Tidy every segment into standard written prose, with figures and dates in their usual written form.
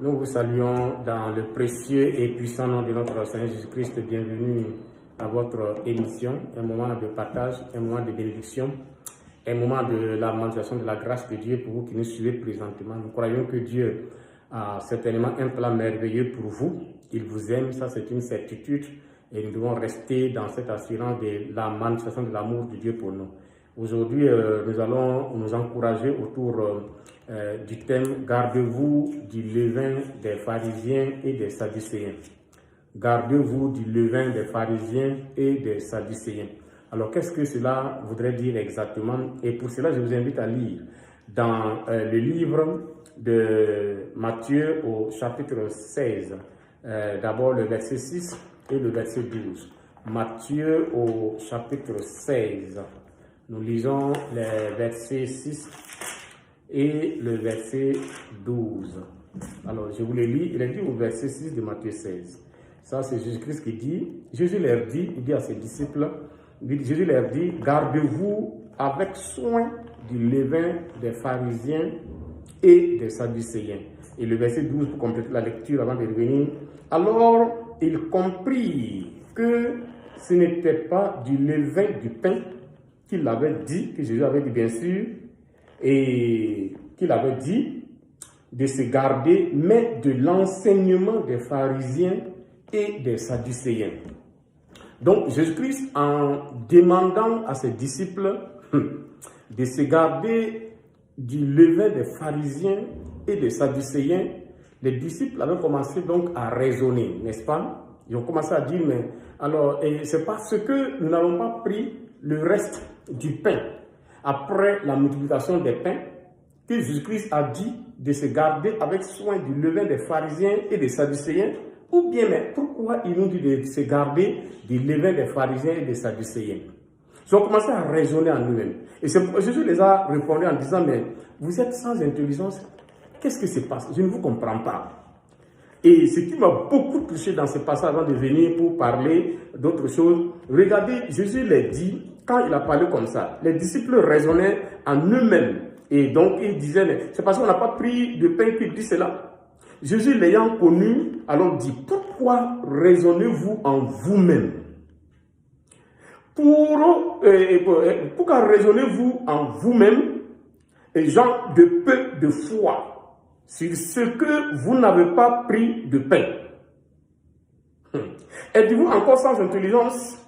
Nous vous saluons dans le précieux et puissant nom de notre Seigneur Jésus-Christ. Bienvenue à votre émission, un moment de partage, un moment de bénédiction, un moment de la manifestation de la grâce de Dieu pour vous qui nous suivez présentement. Nous croyons que Dieu a certainement un plan merveilleux pour vous. Il vous aime, ça c'est une certitude, et nous devons rester dans cette assurance de la manifestation de l'amour de Dieu pour nous. Aujourd'hui, nous allons nous encourager autour du thème « Gardez-vous du levain des pharisiens et des sadducéens ». Gardez-vous du levain des pharisiens et des sadducéens. Alors, qu'est-ce que cela voudrait dire exactement? Et pour cela, je vous invite à lire dans le livre de Matthieu au chapitre 16, d'abord le verset 6 et le verset 12. Matthieu au chapitre 16. Nous lisons les versets 6 et le verset 12. Alors, je vous les lis. Il est dit au verset 6 de Matthieu 16. Ça, c'est Jésus-Christ qui dit, Jésus leur dit, il dit à ses disciples, Jésus leur dit, gardez-vous avec soin du levain des pharisiens et des sadducéens. Et le verset 12, pour compléter la lecture avant de revenir, alors il comprit que ce n'était pas du levain du pain qu'il avait dit, que Jésus avait dit bien sûr, et qu'il avait dit de se garder, mais de l'enseignement des pharisiens et des sadducéens. Donc Jésus-Christ, en demandant à ses disciples de se garder du levain des pharisiens et des sadducéens, les disciples avaient commencé donc à raisonner, n'est-ce pas? Ils ont commencé à dire, mais alors, c'est parce que nous n'avons pas pris le reste du pain après la multiplication des pains que Jésus-Christ a dit de se garder avec soin du levain des pharisiens et des sadducéens, ou bien, mais pourquoi ils nous dit de se garder du levain des pharisiens et des sadducéens? Ils ont commencé à raisonner en eux-mêmes. Et Jésus les a répondu en disant, mais vous êtes sans intelligence, qu'est-ce qui se passe? Je ne vous comprends pas. Et ce qui m'a beaucoup touché dans ce passage avant de venir pour parler d'autres choses, regardez, Jésus les dit, quand il a parlé comme ça, les disciples raisonnaient en eux-mêmes. Et donc, ils disaient, c'est parce qu'on n'a pas pris de pain qu'il dit cela. Jésus l'ayant connu, alors dit, pourquoi raisonnez-vous en vous-même? Pourquoi raisonnez-vous en vous-même, gens de peu de foi, sur ce que vous n'avez pas pris de pain? Êtes-vous encore sans intelligence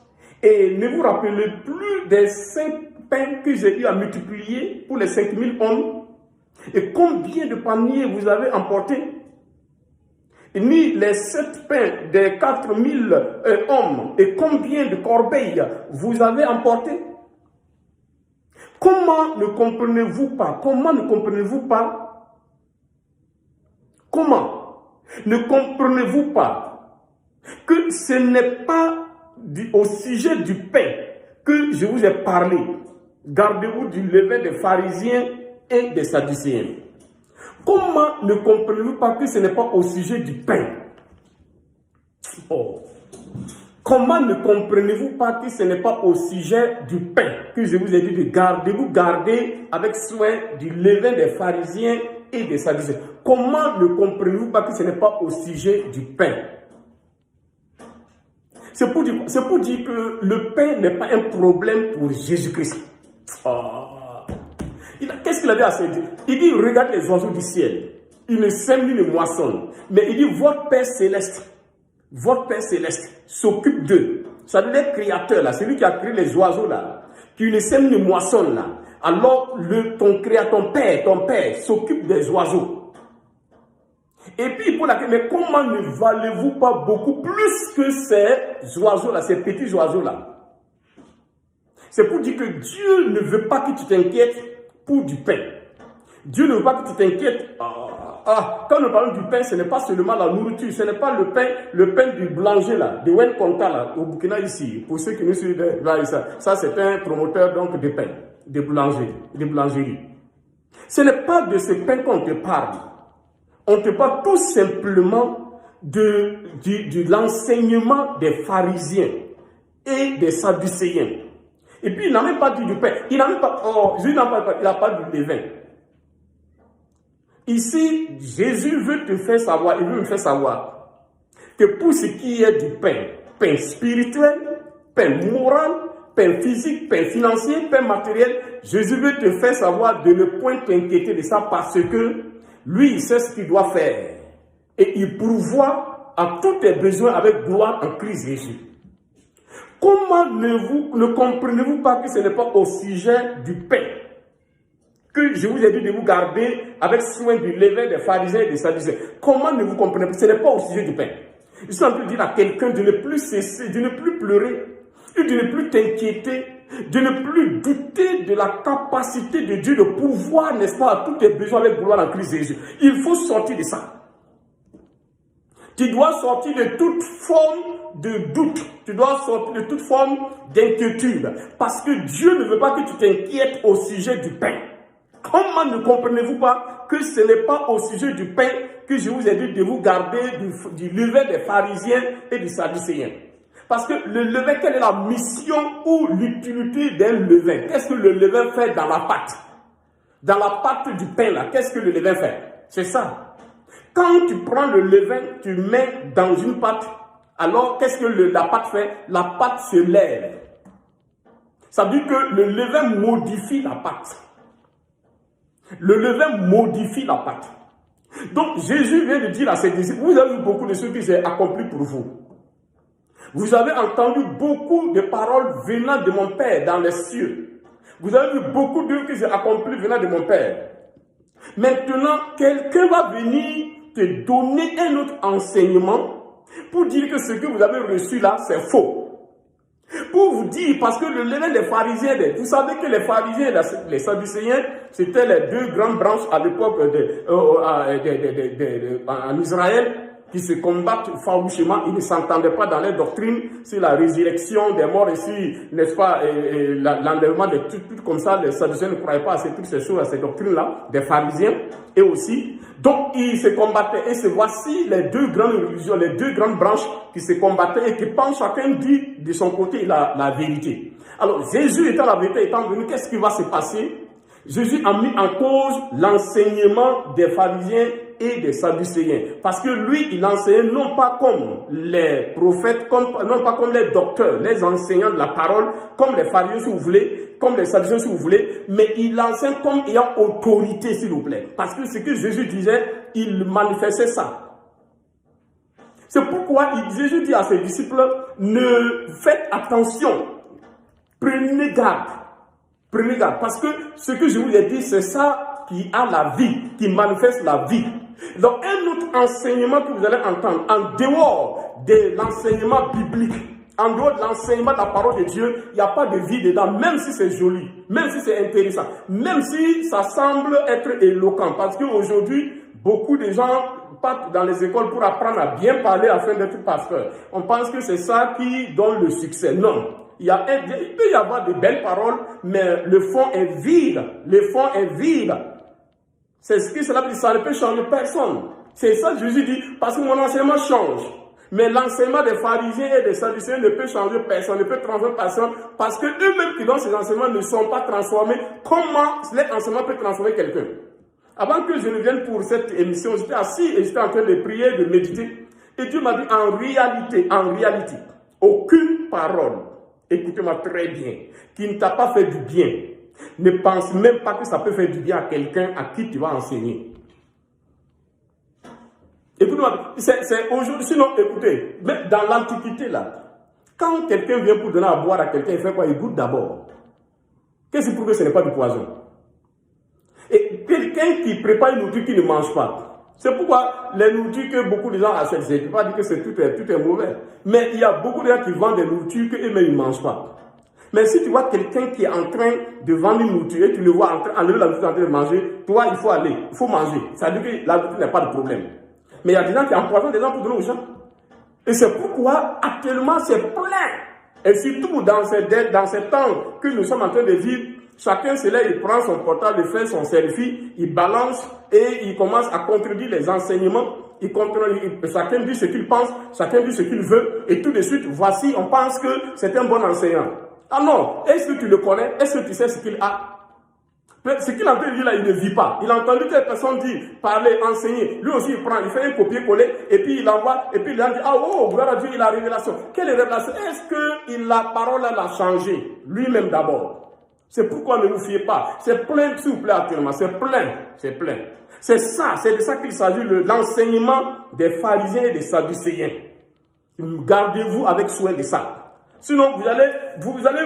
et ne vous rappelez plus des 5 pains que j'ai eu à multiplier pour les 5000 hommes? Et combien de paniers vous avez emportés? Ni les 7 pains des 4000 hommes, et combien de corbeilles vous avez emportés? Comment ne comprenez-vous pas? Comment ne comprenez-vous pas? Comment ne comprenez-vous pas que ce n'est pas au sujet du pain que je vous ai parlé? Gardez-vous du levain des pharisiens et des sadducéens. Comment ne comprenez-vous pas que ce n'est pas au sujet du pain? Oh. Comment ne comprenez-vous pas que ce n'est pas au sujet du pain que je vous ai dit de garder avec soin du levain des pharisiens et des sadducéens? Comment ne comprenez-vous pas que ce n'est pas au sujet du pain? C'est pour dire que le pain n'est pas un problème pour Jésus-Christ. Oh. Qu'est-ce qu'il a dit à ses dieux? Il dit, regarde les oiseaux du ciel. Ils ne sèment ni ne moissonnent. Mais il dit, votre Père céleste s'occupe d'eux. Ça veut dire créateur là, celui qui a créé les oiseaux là, qui ne sème ni ne moissonne là. Alors ton Père s'occupe des oiseaux. Et puis pour laquelle, mais comment ne valez-vous pas beaucoup plus que ces oiseaux là, ces petits oiseaux là? C'est pour dire que Dieu ne veut pas que tu t'inquiètes pour du pain. Dieu ne veut pas que tu t'inquiètes. Quand nous parlons du pain, ce n'est pas seulement la nourriture, ce n'est pas le pain du boulanger là, de Wen Konta là, au Burkina ici. Pour ceux qui nous suivent là, ça c'est un promoteur donc de pain, de boulangerie. Ce n'est pas de ce pain qu'on te parle. On te parle tout simplement de l'enseignement des pharisiens et des sadducéens. Et puis il n'a même pas dit du pain. Il n'a pas dit du levain. Ici, Jésus veut te faire savoir, il veut me faire savoir que pour ce qui est du pain, pain spirituel, pain moral, pain physique, pain financier, pain matériel, Jésus veut te faire savoir de ne point t'inquiéter de ça parce que lui, il sait ce qu'il doit faire. Et il pourvoit à tous tes besoins avec gloire en Christ Jésus. Comment ne comprenez-vous pas que ce n'est pas au sujet du pain que je vous ai dit de vous garder avec soin du levain des pharisiens et des sadducéens? Comment ne vous comprenez pas? Ce n'est pas au sujet du pain. Je suis en train de dire à quelqu'un de ne plus cesser, de ne plus pleurer, et de ne plus t'inquiéter, de ne plus douter de la capacité de Dieu de pouvoir, n'est-ce pas, à tous tes besoins avec gloire en Christ Jésus. Il faut sortir de ça. Tu dois sortir de toute forme de doute. Tu dois sortir de toute forme d'inquiétude. Parce que Dieu ne veut pas que tu t'inquiètes au sujet du pain. Comment ne comprenez-vous pas que ce n'est pas au sujet du pain que je vous ai dit de vous garder du levain des pharisiens et des sadducéens? Parce que le levain, quelle est la mission ou l'utilité d'un levain? Qu'est-ce que le levain fait dans la pâte? Dans la pâte du pain, là, qu'est-ce que le levain fait? C'est ça. Quand tu prends le levain, tu mets dans une pâte, alors qu'est-ce que la pâte fait? La pâte se lève. Ça veut dire que le levain modifie la pâte. Le levain modifie la pâte. Donc Jésus vient de dire à ses disciples, vous avez vu beaucoup de ce que j'ai accompli pour vous. Vous avez entendu beaucoup de paroles venant de mon Père dans les cieux. Vous avez vu beaucoup d'œuvres que j'ai accomplies venant de mon Père. Maintenant, quelqu'un va venir te donner un autre enseignement pour dire que ce que vous avez reçu là, c'est faux. Pour vous dire, parce que le levain des pharisiens, vous savez que les pharisiens et les sadducéens, c'était les deux grandes branches à l'époque en Israël, qui se combattent farouchement. Ils ne s'entendaient pas dans les doctrines sur la résurrection des morts et sur, n'est-ce pas, l'enlèvement de tout comme ça. Les sadducéens ne croyaient pas à ces choses, à ces doctrines-là, des pharisiens, et aussi. Donc, ils se combattaient. Et voici les deux grandes religions, les deux grandes branches qui se combattaient et qui pensent, chacun dit de son côté la vérité. Alors, Jésus étant la vérité, étant venu, qu'est-ce qui va se passer? Jésus a mis en cause l'enseignement des pharisiens et des sadducéens. Parce que lui, il enseignait non pas comme les prophètes, non pas comme les docteurs, les enseignants de la parole, comme les pharisiens si vous voulez, comme les sadducéens si vous voulez, mais il enseigne comme ayant autorité s'il vous plaît. Parce que ce que Jésus disait, il manifestait ça. C'est pourquoi Jésus dit à ses disciples, ne faites attention, prenez garde. Prenez garde, parce que ce que je vous ai dit, c'est ça qui a la vie, qui manifeste la vie. Donc, un autre enseignement que vous allez entendre, en dehors de l'enseignement biblique, en dehors de l'enseignement de la parole de Dieu, il n'y a pas de vie dedans, même si c'est joli, même si c'est intéressant, même si ça semble être éloquent. Parce qu'aujourd'hui, beaucoup de gens partent dans les écoles pour apprendre à bien parler afin d'être pasteur. On pense que c'est ça qui donne le succès. Non. Il peut y avoir de belles paroles, mais le fond est vide. Le fond est vide. C'est ce que cela veut dire, ça ne peut changer personne. C'est ça que Jésus dit, parce que mon enseignement change. Mais l'enseignement des pharisiens et des sadducéens ne peut changer personne, ne peut transformer personne, parce que eux-mêmes qui donnent ces enseignements ne sont pas transformés. Comment l'enseignement peut transformer quelqu'un? Avant que je ne vienne pour cette émission, j'étais assis et j'étais en train de prier, de méditer. Et Dieu m'a dit, en réalité, aucune parole, écoutez-moi très bien, qui ne t'a pas fait du bien, ne pense même pas que ça peut faire du bien à quelqu'un à qui tu vas enseigner. Écoutez-moi, c'est aujourd'hui, sinon, écoutez, mais dans l'Antiquité, là, quand quelqu'un vient pour donner à boire à quelqu'un, il fait quoi? Il goûte d'abord. Qu'est-ce qui prouve que ce n'est pas du poison? Et quelqu'un qui prépare une nourriture qui ne mange pas, c'est pourquoi les nourritures que beaucoup de gens achètent, je ne peux pas dire que tout est mauvais, mais il y a beaucoup de gens qui vendent des nourritures qu'eux-mêmes ne mangent pas. Mais si tu vois quelqu'un qui est en train de vendre une nourriture et tu le vois en train de manger, toi il faut aller, il faut manger. Ça veut dire que la nourriture n'a pas de problème. Mais il y a des gens qui empoisonnent des gens pour donner aux gens. Et c'est pourquoi actuellement c'est plein. Et surtout dans ces temps que nous sommes en train de vivre, chacun c'est là, il prend son portable, il fait son selfie, il balance et il commence à contredire les enseignements. Chacun dit ce qu'il pense, chacun dit ce qu'il veut, et tout de suite, voici, on pense que c'est un bon enseignant. Ah non, est-ce que tu le connais? Est-ce que tu sais ce qu'il a? Ce qu'il a entendu dire là, il ne vit pas. Il a entendu telle personne dire, parler, enseigner. Lui aussi, il prend, il fait un copier-coller, et puis il envoie, et puis il a dit, ah oh, gloire à Dieu, il a la révélation. Quelle révélation? Est-ce que la parole, elle a changé? Lui-même d'abord. C'est pourquoi ne vous fiez pas. C'est plein, s'il vous plaît, actuellement. C'est plein. C'est plein. C'est ça, c'est de ça qu'il s'agit, l'enseignement des pharisiens et des sadducéens. Gardez-vous avec soin de ça. Sinon, vous allez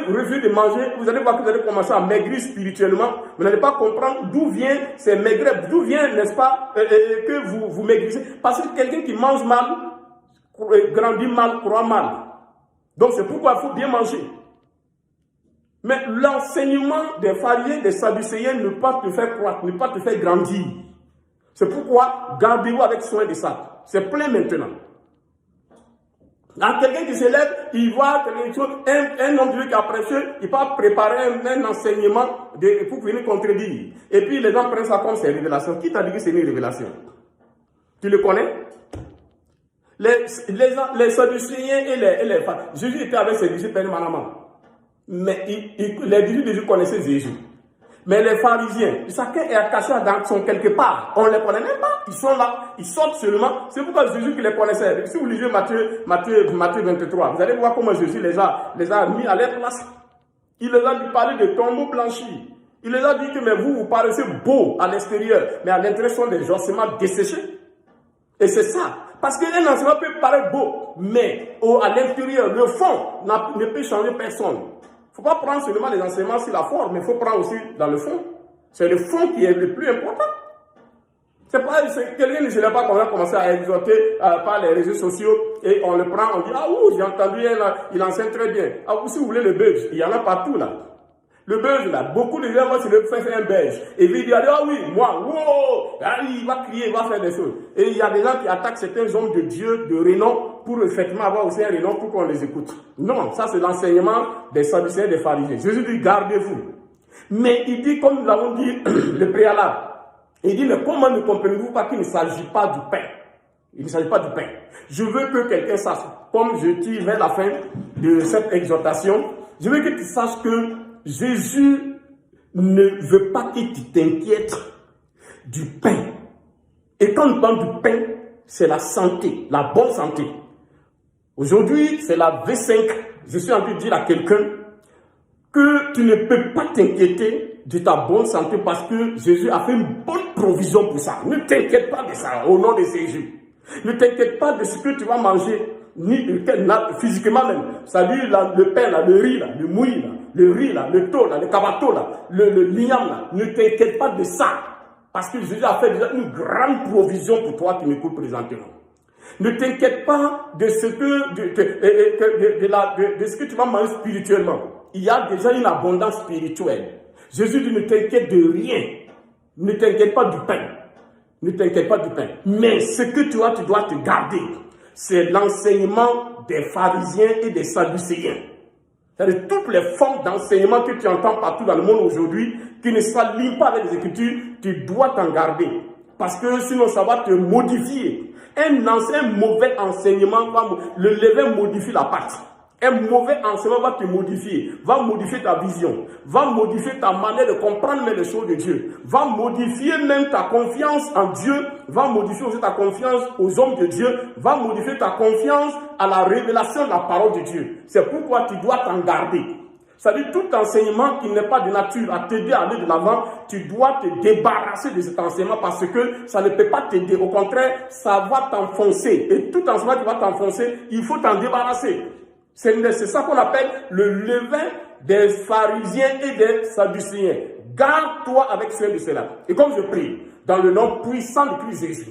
refuser de manger, vous allez voir que vous allez commencer à maigrir spirituellement. Vous n'allez pas comprendre d'où vient ces maigreurs, d'où vient, n'est-ce pas, que vous maigrissez. Parce que quelqu'un qui mange mal, grandit mal, croit mal. Donc c'est pourquoi il faut bien manger. Mais l'enseignement des pharisiens, des sadducéens ne peut pas te faire croître, ne peut pas te faire grandir. C'est pourquoi gardez-vous avec soin de ça. C'est plein maintenant. Quelqu'un qui se lève, il voit quelque chose, un homme de Dieu qui a prêché, il va préparer un enseignement pour venir contredire. Et puis les gens prennent ça comme c'est une révélation. Qui t'a dit que c'est une révélation? Tu le connais? Les sadducéens et les pharisiens. Jésus était avec ses disciples permanemment. Mais les disciples de Jésus connaissaient Jésus. Mais les pharisiens, chacun est caché dans son quelque part. On ne les connaît même pas. Ils sont là, ils sortent seulement. C'est pourquoi Jésus qui les connaissait. Si vous lisez Matthieu 23, vous allez voir comment Jésus les a mis à leur place. Il les a dit parler de tombeaux blanchis. Il les a dit que mais vous paraissez beaux à l'extérieur, mais à l'intérieur sont des ossements desséchés. Et c'est ça. Parce qu'un enseignement peut paraître beau, mais à l'intérieur, le fond ne peut changer personne. Il ne faut pas prendre seulement les enseignements sur la forme, mais il faut prendre aussi dans le fond. C'est le fond qui est le plus important. C'est pas quelqu'un ne se lève pas qu'on va commencer à exhorter par les réseaux sociaux et on le prend, on dit ah oui, j'ai entendu, il enseigne très bien. Ah, si vous voulez le buzz, il y en a partout là. Le buzz là, beaucoup de gens vont se faire un buzz. Et puis il dit ah oui, moi, wow, il va crier, il va faire des choses. Et il y a des gens qui attaquent certains hommes de Dieu, de renom, pour effectivement avoir aussi un renom pour qu'on les écoute. Non, ça c'est l'enseignement des sadducéens et des pharisiens. Jésus dit gardez-vous. Mais il dit, comme nous l'avons dit, le préalable, il dit mais comment ne comprenez-vous pas qu'il ne s'agit pas du pain? Il ne s'agit pas du pain. Je veux que quelqu'un sache, comme je dis vers la fin de cette exhortation, je veux que tu saches que Jésus ne veut pas que tu t'inquiètes du pain. Et quand on parle du pain, c'est la santé, la bonne santé. Aujourd'hui, c'est la V5. Je suis en train de dire à quelqu'un que tu ne peux pas t'inquiéter de ta bonne santé parce que Jésus a fait une bonne provision pour ça. Ne t'inquiète pas de ça au nom de Jésus. Ne t'inquiète pas de ce que tu vas manger, ni physiquement même. C'est-à-dire le pain, là, le riz, là, le mouille, là, le riz, là, le taux, là, le cabato, là, le liam, là. Ne t'inquiète pas de ça. Parce que Jésus a fait déjà une grande provision pour toi qui m'écoutes présentement. Ne t'inquiète pas de ce que tu vas manger spirituellement. Il y a déjà une abondance spirituelle. Jésus dit ne t'inquiète de rien. Ne t'inquiète pas du pain. Ne t'inquiète pas du pain. Mais ce que tu dois te garder, c'est l'enseignement des pharisiens et des sadducéens. C'est-à-dire toutes les formes d'enseignement que tu entends partout dans le monde aujourd'hui, qui ne s'alignent pas avec les Écritures, tu dois t'en garder. Parce que sinon ça va te modifier. Un mauvais enseignement, le levain modifie la pâte. Un mauvais enseignement va te modifier, va modifier ta vision, va modifier ta manière de comprendre les choses de Dieu, va modifier même ta confiance en Dieu, va modifier aussi ta confiance aux hommes de Dieu, va modifier ta confiance à la révélation de la parole de Dieu. C'est pourquoi tu dois t'en garder. C'est-à-dire tout enseignement qui n'est pas de nature à t'aider à aller de l'avant, tu dois te débarrasser de cet enseignement parce que ça ne peut pas t'aider. Au contraire, ça va t'enfoncer. Et tout enseignement qui va t'enfoncer, il faut t'en débarrasser. C'est ça qu'on appelle le levain des pharisiens et des sadducéens. Garde-toi avec soin de cela. Et comme je prie, dans le nom puissant de Christ Jésus,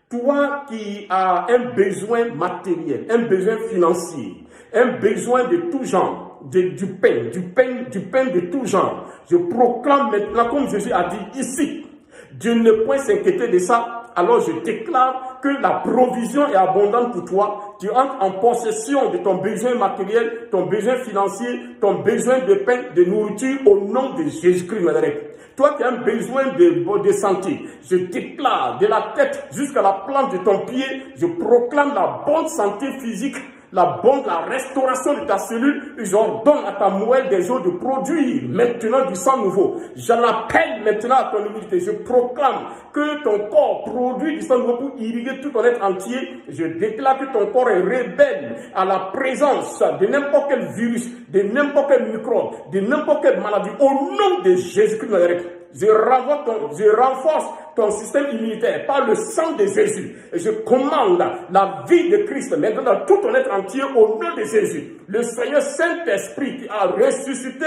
toi qui as un besoin matériel, un besoin financier, un besoin de tout genre, du pain de tout genre, je proclame maintenant, comme Jésus a dit ici, Dieu ne peut s'inquiéter de ça. Alors je déclare que la provision est abondante pour toi. Tu entres en possession de ton besoin matériel, ton besoin financier, ton besoin de pain, de nourriture au nom de Jésus-Christ Nazareth. Toi qui as un besoin de santé, je déclare de la tête jusqu'à la plante de ton pied, je proclame la bonne santé physique, la restauration de ta cellule, j'ordonne à ta moelle des os de produire maintenant du sang nouveau. J'en appelle maintenant à ton humilité. Je proclame que ton corps produit du sang nouveau pour irriguer tout ton être entier. Je déclare que ton corps est rebelle à la présence de n'importe quel virus, de n'importe quel microbe, de n'importe quelle maladie. Au nom de Jésus-Christ de Nazareth, je renforce ton système immunitaire par le sang de Jésus. Et je commande la vie de Christ maintenant dans tout ton être entier au nom de Jésus. Le Seigneur Saint-Esprit qui a ressuscité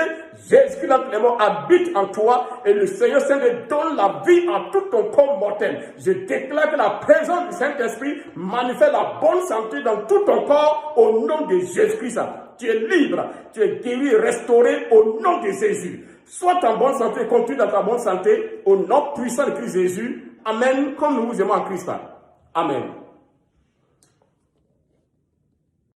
Jésus-Christ dans les morts habite en toi et le Seigneur Saint-Esprit donne la vie à tout ton corps mortel. Je déclare que la présence du Saint-Esprit manifeste la bonne santé dans tout ton corps au nom de Jésus-Christ. Tu es libre, tu es guéri, restauré au nom de Jésus. Sois en bonne santé, continue dans ta bonne santé, au nom puissant de Christ Jésus. Amen, comme nous vous aimons en Christ. Amen.